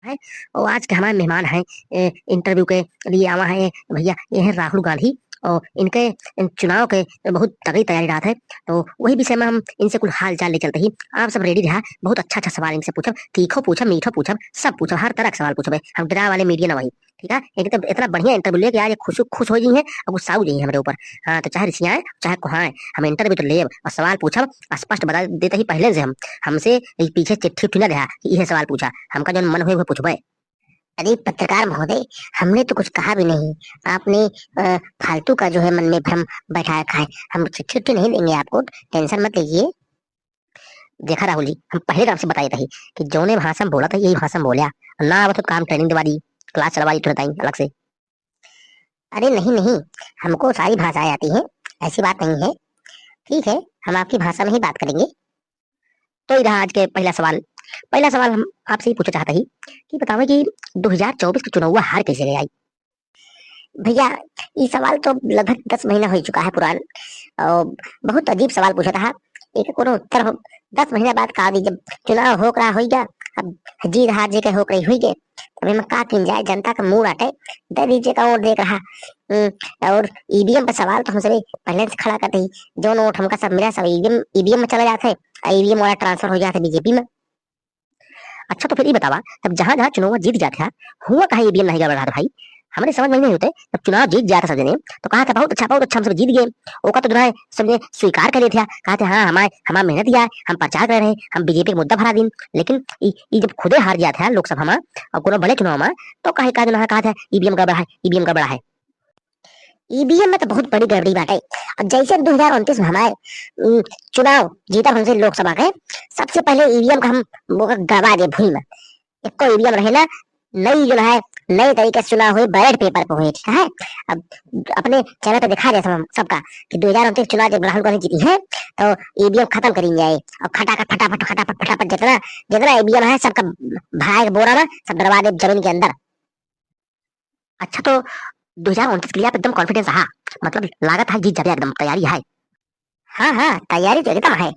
है। और आज के हमारे मेहमान हैं इंटरव्यू के लिए आवा है भैया, ये है राहुल गांधी। और इनके चुनाव के बहुत तगड़ी तैयारी रात है। तो वही विषय में हम इनसे कुछ हाल चाल ले चलते ही। आप सब रेडी रहा, बहुत अच्छा अच्छा सवाल इनसे पूछब, तीखो पूछब, मीठो पूछब, सब पूछब, हर तरह के सवाल पूछब। हम डरा वाले मीडिया ना वही। ठीक है, एकदम इतना बढ़िया इंटरव्यू ले कि आज ये खुश हो गई है और गुस्सा हो गई है हमारे ऊपर। हाँ, तो चाहे रिसियाए चाहे कुहाए, हम इंटरव्यू तो ले और सवाल पूछब, स्पष्ट बता देते ही पहले से हम। हमसे पीछे चिट्ठी उट्ठी ना रहा कि यह सवाल पूछा, हमका जो मन हुए वो पूछबे। अरे पत्रकार महोदय, हमने तो कुछ कहा भी नहीं। आपने फालतू का जो है मन में भ्रम बैठा रखा है। हम चिट्ठी उट्ठी नहीं देंगे आपको, टेंशन मत लीजिए। देखा राहुल जी, हम पहले आपसे बताए थे कि जो ने भाषण बोला था यही भाषण बोलिया, ना अब तो काम ट्रेनिंग दवा दी, क्लास चलवा दी तुरंत अलग से। अरे नहीं नहीं, हमको सारी भाषाएं आती हैं, ऐसी बात नहीं है। ठीक है, हम आपकी भाषा में ही बात करेंगे। तो ही रहा आज के पहला सवाल। पहला सवाल हम आपसे ही पूछना चाहते ही कि बतावे कि 2024 का चुनाव हुआ हार कैसे गया। भैया, ये सवाल तो लगभग 10 महीना हो चुका है पुरान। और बहुत अजीब सवाल पूछा था। एक कोनो उत्तर 10 महीना बाद कहा दी जब चुनाव हो रहा होगा। अब जीत हार जे के हो रही हुई के अभी में का किन जाए, जनता का मुंह आटे दे दीजिए का वोट देख रहा। और ईवीएम पर सवाल तो हमसे पहले से खड़ा करते ही, जो नोट हमका सब मेरा सब ईवीएम ईवीएम में चले जाते, ईवीएम वाला ट्रांसफर हो जाते बीजेपी में। अच्छा, तो फिर ये बतावा, तब जहां जहां चुनाव जीत जाते हैं हुआ कहा ईवीएम नहीं गड़बड़ा था भाई। हमारे समझ में नहीं होते। जब चुनाव जीत जाता सब जने तो कहा था बहुत अच्छा हम सब जीत गए। ओका तो जो है सबने स्वीकार कर लिया था, कहा था हाँ हमारे हमारा मेहनत किया है, हम प्रचार कर रहे हैं, हम बीजेपी का मुद्दा भरा दिन। लेकिन ये जब खुदे हार गया था लोकसभा में और कोनो बड़े चुनाव में, तो कहे का जो है कहा था ईवीएम गड़बड़ा है, ईवीएम गड़बड़ा है। ईवीएम में तो बहुत बड़ी गड़बड़ी बात है। और जैसे 2029 में हमारे चुनाव जीता हमसे लोकसभा के, सबसे पहले ईवीएम का हम गवा दे भूल में। एक को ईवीएम रहे ना, नई जो है नई तरीके से चुनाव हुए, बैलेट पेपर पे हुए। ठीक है, अब अपने चैनल पे दिखा दिया हम सबका कि 2029 चुनाव जब राहुल गांधी जीती है तो ईवीएम खत्म करेंगे जाए और खटाखट फटाफट फटाफट फटाफट जितना जितना ईवीएम है सबका भाग बोरा में सब डलवा दे जमीन के अंदर। अच्छा, तो 2029 के लिए आप एकदम कॉन्फिडेंस रहा, मतलब लागत है जीत जाए, एकदम तैयारी है। हाँ हाँ, तैयारी तो एकदम है।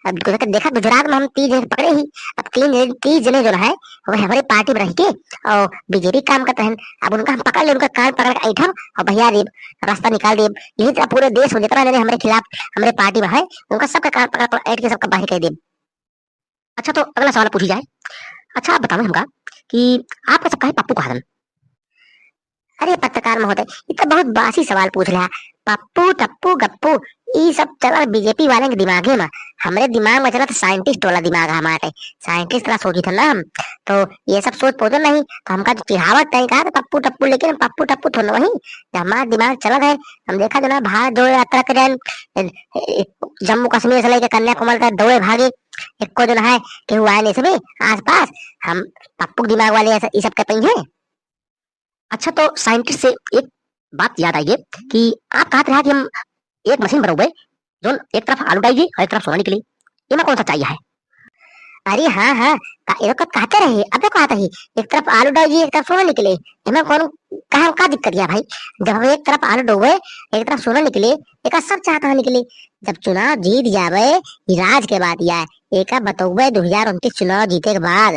अब देखा गुजरात में हम 30 जने पकड़े ही। अब 30 जने जो है वो हमारे पार्टी में रह के और बीजेपी काम करते हैं। अब उनका हम पकड़ ले, उनका कान पकड़ के ऐठा और भैया देव रास्ता निकाल दे। यही तरह पूरे देश में जितना जने हमारे खिलाफ हमारे पार्टी में है उनका सबका कान पकड़ कर ऐठ के सबका बाहर कर दे। अच्छा, तो अगला सवाल पूछी जाए। अच्छा, आप बताओ हमका कि आपका सबका है पप्पू कहादन। अरे पत्रकार महोदय, ये तो बहुत बासी सवाल पूछ रहा। पप्पू टप्पू गप्पू ये सब चला बीजेपी वाले के दिमागे में। हमारे दिमाग में चला तो साइंटिस्ट वाला दिमाग है हमारे। साइंटिस्ट तरह सोची था ना हम। तो ये सब सोच पहुंचे नहीं तो हमका तो चिढ़ावत नहीं कहा था पप्पू टप्पू, लेकिन हम पप्पू टप्पू थोड़ा वही जब हमारा दिमाग चला गए। हम देखा जो ना भारत जोड़ो यात्रा करें, जम्मू कश्मीर से लेकर कन्याकुमारी तक दौड़े भागे, एक को जो है कि हुआ नहीं सभी आस पास। हम पप्पू दिमाग वाले ये सब करते हैं। अच्छा, तो साइंटिस्ट से एक बात याद आई है कि आप कहते रहा कि हम एक मशीन बनाओगे जो एक तरफ आलू डालिए और एक तरफ सोना निकले, इनमें कौन सा चाहिए है। अरे हाँ हाँ, ये तो कहते रहे, अब तो कहते ही एक तरफ आलू डालिए एक तरफ सोना निकले। इनमें कौन कहा का दिक्कत है भाई। जब हम एक तरफ आलू डोबे एक तरफ सोना निकले, एक सब चाहता है निकले। जब चुनाव जीत जावे ये राज के बाद या एक बतौबे 2029 चुनाव जीते के बाद।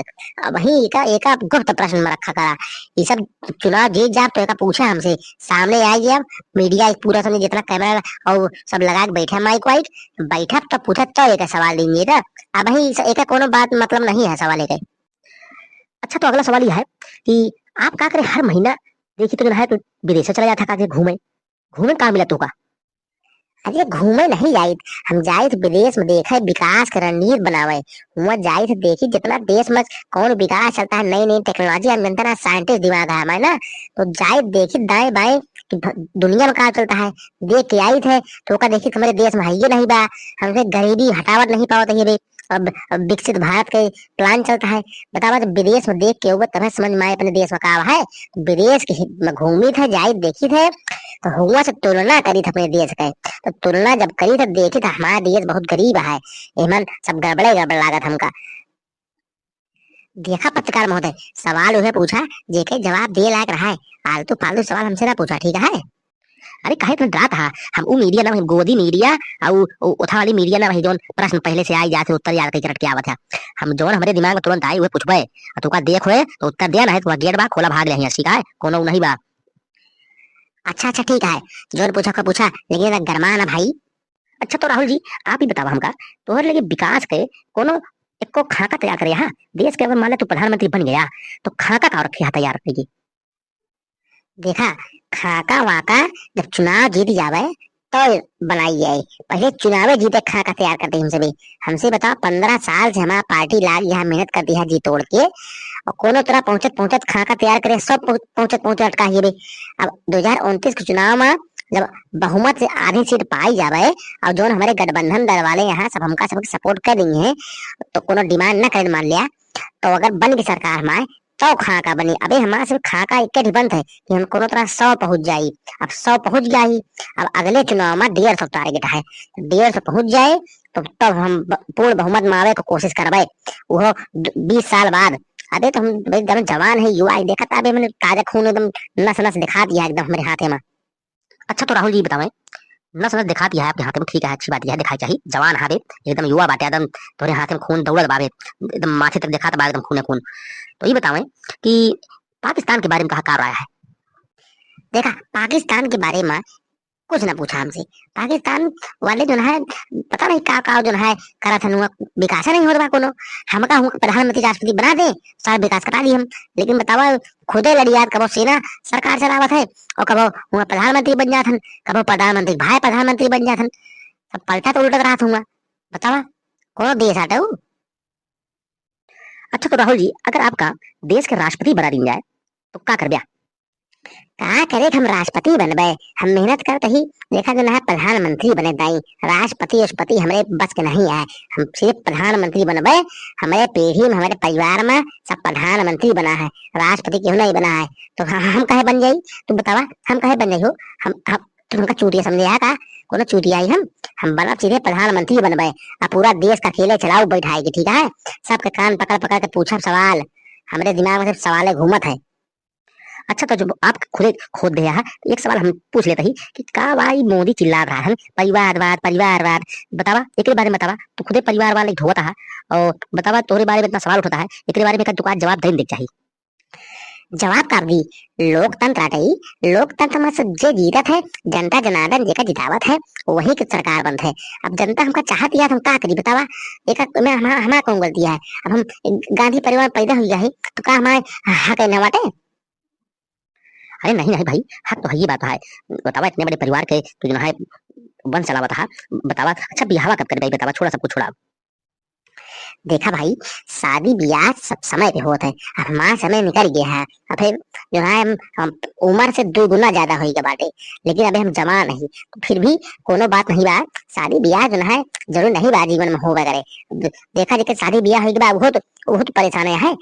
वही एक गुप्त प्रश्न में रखा करा। ये सब चुनाव जीत जाए तो एक पूछे हमसे, सामने आइए अब मीडिया पूरा समझे जितना कैमरा और सब लगा के बैठे माइक वाइक बैठा तो पूछा तो एक सवाल देंगे था। अब वही एक कोनो बात मतलब नहीं है सवाल एक। अच्छा, तो अगला सवाल यह है कि आप क्या करें हर महीना देखिए तो जो है तो विदेश चला जाता का घूमे घूमे कहाँ मिला तो का। अरे घूमे नहीं जाए, हम जाए थे विदेश में देखे विकास के रणनीति बनावे। वहाँ जाए थे देखी जितना देश में कौन विकास चलता है, नई नई टेक्नोलॉजी हम जनता ना साइंटिस्ट दिमाग है हमारे ना। तो जाए देखी दाएं बाएं कि दुनिया में कहा चलता है, देख के आई थे। तो का देखी हमारे देश में है ये नहीं बा, हमसे गरीबी हटावट नहीं पावत है ये। अब विकसित भारत के प्लान चलता है। बतावा जब विदेश में देख के हुआ तब समझ में आए अपने देश में कहा है। विदेश की घूमी थे जाए देखी थे तो हुआ से तुलना करी थे अपने देश के। तो तुलना जब करी तो देखी तो हमारा देश बहुत गरीब है, एमन सब गड़बड़े गड़बड़ लागत हमका। देखा पत्रकार महोदय, सवाल उन्हें पूछा जेके जवाब दे लायक रहा है, आलतू फालतू सवाल हमसे ना पूछा, ठीक है। अरे काहे इतना डरा था? हम ऊ मीडिया ना वही गोदी मीडिया और उठा वाली मीडिया ना वही जोन प्रश्न पहले से आई जाते उत्तर याद कई रट के आवत है। हम जोन हमारे दिमाग में तुरंत आई हुए पूछबे तो का देख होए तो उत्तर दे ना है तो गेट बा खोला भाग ले ठीक है कोनो नहीं बा। अच्छा अच्छा ठीक है, जोन पूछा का पूछा लेकिन गरमा ना भाई। अच्छा तो राहुल जी आप ही बताओ हमका तोहर लगे विकास के कोनो एको खाका तैयार करे यहाँ देश के अगर मान ले तू प्रधानमंत्री बन गया तो खाका का रखे यहाँ तैयार रखेगी। देखा खाका वाका जब चुनाव जीत जावे तो बनाई जाए, पहले चुनाव जीते खाका तैयार करते हमसे भी। हमसे बताओ 15 साल से हमारा पार्टी लाग यहाँ मेहनत करती है जी तोड़ के और कोनो तरह पहुंचत पहुंचत खाका तैयार करे सब पहुंचत पहुंचत अटका ये भी। अब 2029 के चुनाव में जब बहुमत से आधी सीट पाई जावे और जो हमारे गठबंधन दल वाले यहाँ सब हमका सबके सपोर्ट कर रही है तो कोनो डिमांड न करे मान लिया तो अगर बन गई सरकार हमारे तो खाका बनी। अबे हमारा सिर्फ खाका एक ही बंद है कि हम कोनो तरह 100 पहुंच जाये। अब 100 पहुंच गई, अब अगले चुनाव में 150 टारगेट है, 150 पहुंच जाए तो तब हम पूर्ण बहुमत में आवे को कोशिश करबे वो 20 साल बाद। अबे तो हम एकदम जवान है युवा देखा था, अबे मैंने ताजा खून एकदम नस नस दिखा दिया एकदम मेरे हाथे में। अच्छा तो राहुल जी बताओ नस नस दिखा दिया है आपके हाथ में, ठीक है अच्छी बात है दिखाई चाहिए, जवान हावे एकदम युवा बाटे एकदम तोरे हाथ में खून दौड़त बावे एकदम माथे तक दिखा था एकदम खूने खून। तो ये बताओ कि पाकिस्तान के बारे में कहा का राय है? देखा पाकिस्तान के बारे में कुछ ना पूछा हमसे, पाकिस्तान वाले जो है पता नहीं का जो है करा था विकास नहीं हो रहा कोनो। हम का प्रधानमंत्री राष्ट्रपति बना दे सारा विकास करा दी हम, लेकिन बतावा खुदे लड़ियात कबो सेना सरकार चलावत है और कबो हुआ प्रधानमंत्री बन जाथन, कबो प्रधानमंत्री भाई प्रधानमंत्री बन जाथन, सब पलटा तो उल्टा रहा था बतावा कौन देश आटा। अच्छा तो राहुल जी अगर आपका देश के राष्ट्रपति बना दी जाए तो क्या कर ब्या? का करे हम राष्ट्रपति बनबे, हम मेहनत करते ही देखा जो है प्रधानमंत्री बने दाई, राष्ट्रपति राष्ट्रपति हमारे बस के नहीं है, हम सिर्फ प्रधानमंत्री बनबे। हमारे पीढ़ी में हमारे परिवार में सब प्रधानमंत्री बना है, राष्ट्रपति क्यों नहीं बना है तो हम कहे बन जाये? तू बतावा हम कहे बन जाये हो? हम तुम हमका चूतिया समझे है का? कोनो चूतिया ही हम बना सीधे प्रधानमंत्री बनबे और पूरा देश का खेले चलाओ बैठाएगी ठीक है। सबके कान पकड़ पकड़ के पूछब सवाल, हमारे दिमाग में सिर्फ सवाल घूमत है। अच्छा तो जो आप खुद खोद दिया है एक सवाल हम पूछ लेते ही कि का भाई मोदी चिल्ला रहा है परिवारवाद परिवारवाद, बतावा एक बारे में बतावा तो खुदे परिवारवाद एक धोता है और बतावा तोरे बारे में इतना सवाल उठता है एक बारे में दुकान जवाब देने देख चाहिए। जवाब कर दी लोकतंत्र आटई, लोकतंत्र में जे जीतत है जनता जनार्दन जेका जितावत है वही की सरकार बनत है। अब जनता हमका चाहती है हम का करी बतावा, एक में हमारा कौन गलती है? अब हम गांधी परिवार पैदा हुई है तो का हमारे हक है न बाटे? अरे नहीं नहीं भाई हक तो है ये बात है, बतावा इतने बड़े परिवार के तो जो है वंश चलावत है बतावा। अच्छा बिहावा कब कर भाई बतावा, छोड़ा सब कुछ छोड़ा। देखा भाई शादी ब्याह सब समय पे होता है, अब हमारा समय निकल गया है, अब फिर जो है हम उम्र से 2 गुना ज्यादा हो गया बाटे, लेकिन अभी हम जवान नहीं तो फिर भी कोनो बात नहीं बा। शादी ब्याह जो है जरूर नहीं बा जीवन में होगा करे, देखा जाके शादी ब्याह हो गया बहुत परेशान है,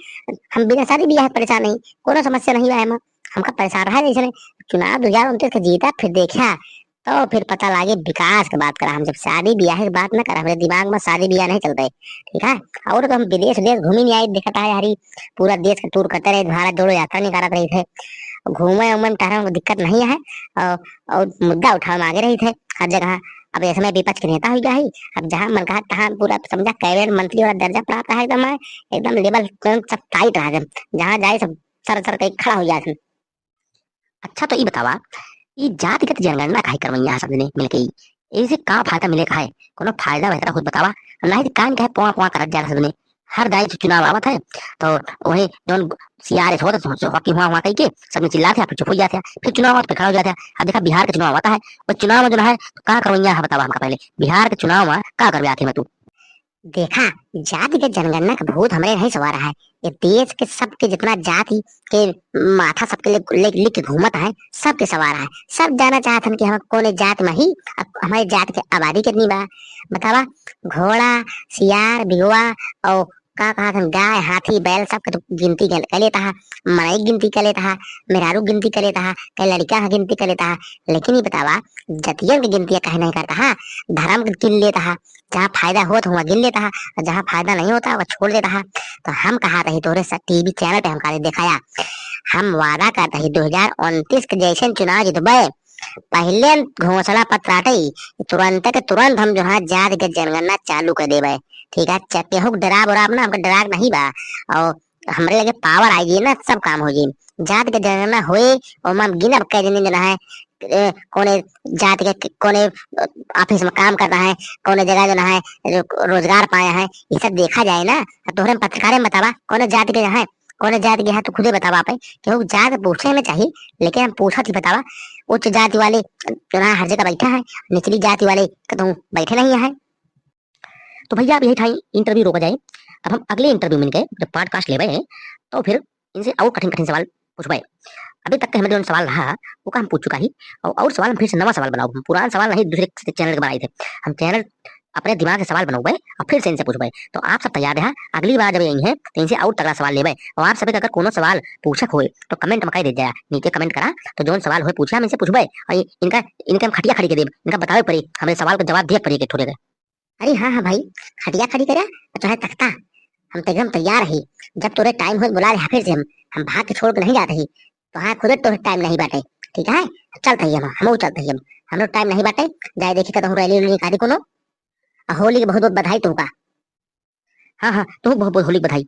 हम बिना शादी ब्याह परेशान नहीं, कोनो समस्या नहीं बा हमका परेशान रहा जैसे चुनाव 2029 का जीता फिर देखा तो फिर पता लगे विकास की बात करा, हम जब शादी ब्याह की बात न करा हमारे दिमाग में शादी ब्याह नहीं चलता है ठीक है। और तो हम विदेश देश घूमी नहीं आए, देखा है हरी पूरा देश का टूर करते रहे, भारत जोड़ो यात्रा नहीं करते रहे थे, घूमे उमे में टहरा दिक्कत नहीं है और मुद्दा उठा आगे रही थे हर जगह। अब ऐसे में विपक्ष के नेता हो गया है, अब जहाँ मन कहा तहाँ पूरा समझा कैबिनेट मंत्री वाला दर्जा प्राप्त है, एकदम लेवल सब टाइट रहा, जहाँ जाए सब सर सर कहीं खड़ा हो जाए। अच्छा तो ये बतावा ये जातिगत जनगणना काहे करवैया सबने मिलके इसे का फायदा मिले का है? कोनो फायदा वगैरह खुद बतावा, नहीं कान कहे पोआ पोआ करत जा सबने। हर दाई चुनाव आवत है तो वही जोन सीआरएस होता है हॉकी हुआ कह के सब चिल्लाते हैं फिर चुप हो जाते हैं, फिर चुनाव पे खड़ा हो जाते हैं। अब देखा बिहार का चुनाव आता है वो चुनाव में जो है का करवैया है बतावा हमका पहले बिहार के चुनाव में का करवे आते मैं तू? देखा जातिगत जनगणना का भूत हमारे नहीं सवार है, ये देश के सबके जितना जाति के माथा सबके लिख के घूमत है सबके सवार है, सब जाना चाहते हैं कि हम कौन जात में ही हमारे जात की आबादी कितनी बा बतावा। घोड़ा सियार बिगवा और का कहा था गाय हाथी बैल सब तो गिनती कर लेता है, मरई गिनती कर लेता है, मेहरारू गिनती कर लेता है, कई लड़का का गिनती कर लेता है, लेकिन ये बतावा जतियन की गिनती कहीं नहीं करता है, धर्म गिन लेता है, जहाँ फायदा हो तो वहाँ गिन लेता है और जहाँ फायदा नहीं होता वह छोड़ देता है। तो हम कहा रही तोरे टीवी चैनल पे हम दिखाया, हम वादा करते ही 2029 के जैसे चुनाव जीतबे पहले घोंसला पत्राटई तुरंत के तुरंत हम जो है जात के जनगणना चालू कर देवे। ठीक है, केहू के डराब उराब ना, हमके डराक नहीं बा। और हमरे लगे पावर आई जी ना, सब काम हो जी। जात के जनगणना होए और हम गिनब कई दिन जो है कोने जात के कोने ऑफिस में काम करना है, कोने जगह जो है रोजगार पाया है, ये सब देखा जाए ना। तोहरे पत्रकारे में बतावा कोने जात के है, कोने जात के है, तो खुदे बतावा पे क्यों जात पूछने में चाहिए। लेकिन हम पूछा थी बतावा, उच्च जाति वाले जो है हर जगह बैठा है, निचली जाति वाले कहूँ बैठे नहीं है। तो भैया अब यही था, इंटरव्यू रोका जाए। अब हम अगले इंटरव्यू में इनके जब पॉडकास्ट ले हैं तो फिर इनसे और कठिन कठिन सवाल पूछवाए। अभी तक के हमें जो सवाल रहा वो का हम पूछ चुका ही, और सवाल हम फिर से नवा सवाल बनाओ, हम पुराना सवाल नहीं दूसरे चैनल के बनाए थे। हम चैनल अपने दिमाग से सवाल बनाओ और फिर से इनसे पूछबे। तो आप सब तैयार है, अगली बार जब यही है तो इनसे और तगड़ा सवाल लेबे। और आप सभी अगर कोनो सवाल पूछक होए तो कमेंट में कह दे जाए, नीचे कमेंट करा, तो जो सवाल होए पूछा हम इनसे पूछबे। और इनका इनके हम खटिया खड़ी के देब, इनका बतावे पड़ी, हमें सवाल का जवाब दिए पड़ी के थोड़े। अरे हाँ हाँ भाई, खटिया खड़ी करे तो है तख्ता, हम तो एकदम तैयार ही। जब तोरे टाइम हो बुला रहे फिर से हम भाग के छोड़ के नहीं जाते ही। तो हाँ खुद तो टाइम नहीं बाटे, ठीक है, चलते ही हम चलते ही हम लोग टाइम नहीं बाटे। जाए देखी कहूँ रैली उली निकाली कोनो। होली की बहुत बहुत बधाई तुमका। हाँ हाँ, तुम बहुत बहुत होली की बधाई।